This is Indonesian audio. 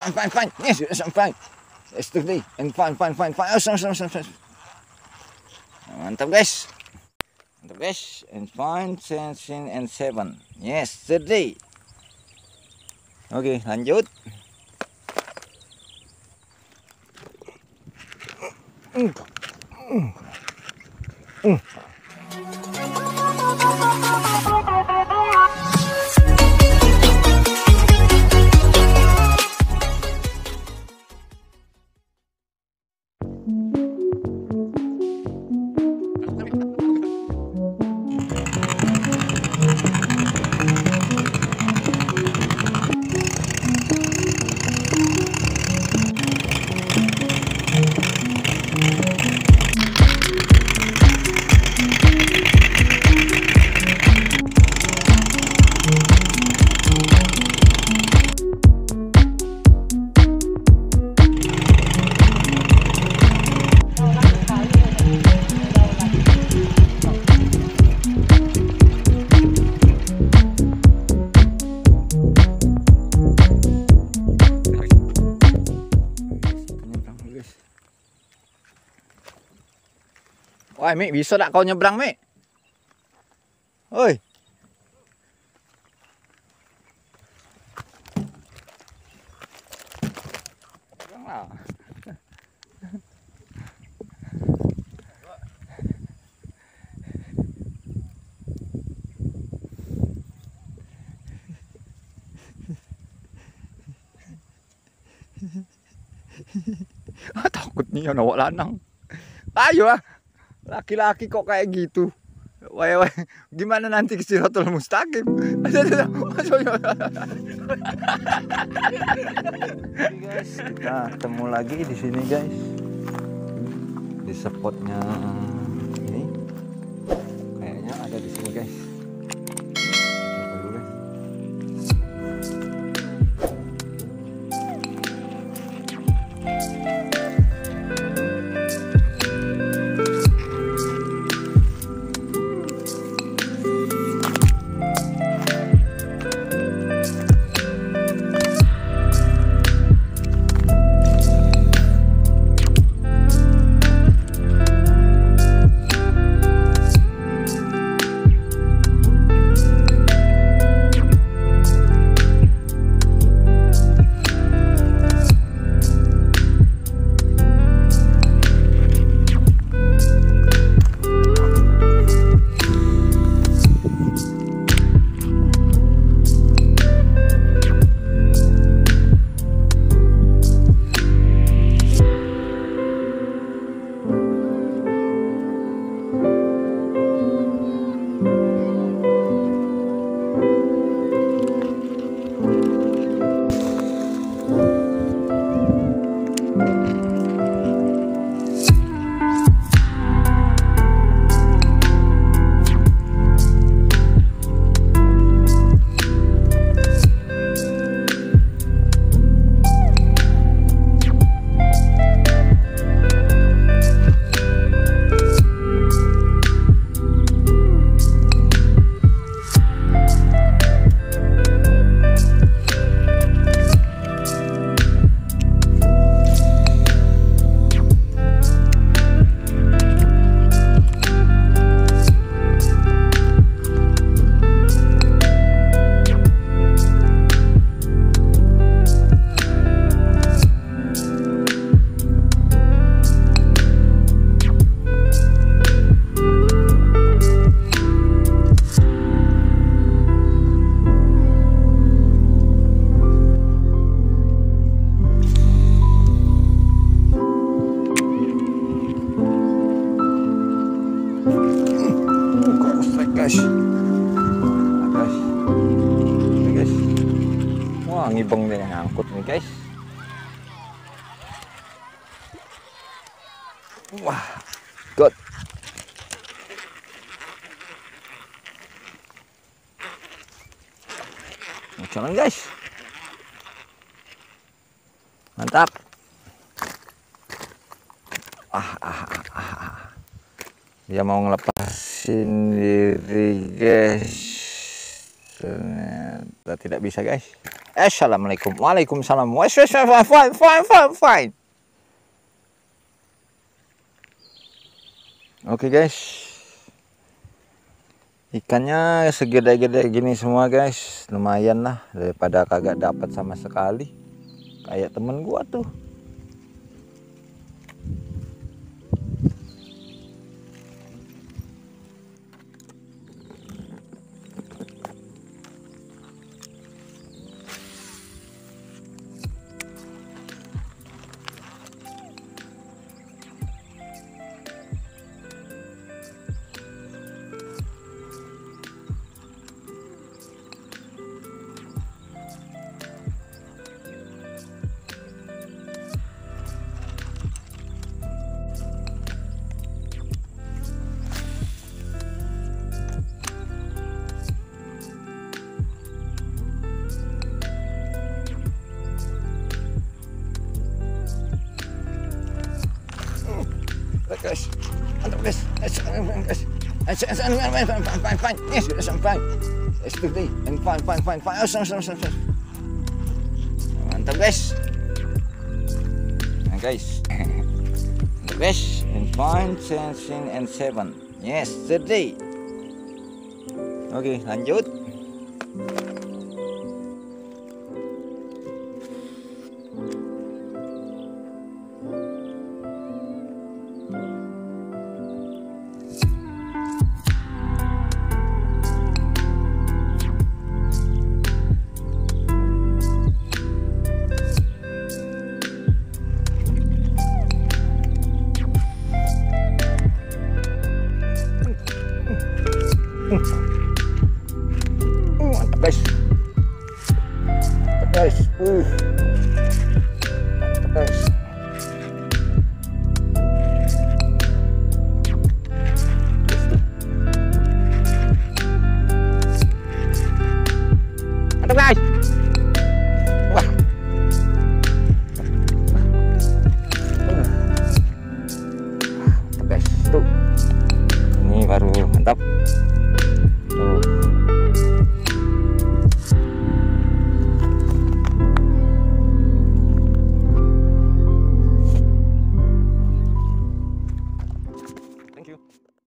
Fine. Yes, fine. Yesterday and fine. Oh, some. Mantap guys. And fine, 10 and 7. Yesterday. Oke, lanjut. Wah, Mi, bisa tak kau nyebrang, Mi? Oi. Nyebrang lah. Takut nih anak lanang. Ayo ah. Laki-laki kok kayak gitu. Wah, gimana nanti ke Siratul Mustaqim? Guys, kita ketemu lagi di sini guys. Di spotnya ini. Kayaknya ada di sini guys. Guys. Wah, ngibeng nih yang ngangkut nih guys. Wah, good. Jalan guys. Mantap. Dia mau ngelepasin diri guys, ternyata tidak bisa guys. Assalamualaikum. Waalaikumsalam. Fine. Oke guys, ikannya segede-gede gini semua guys, lumayan lah daripada kagak dapat sama sekali kayak temen gua tuh. Guys, mantap guys, fine, yes, sudah sampai, yesterday, and fine, mantap guys, mantap guys, and fine, 10 and 7, yesterday, oke lanjut.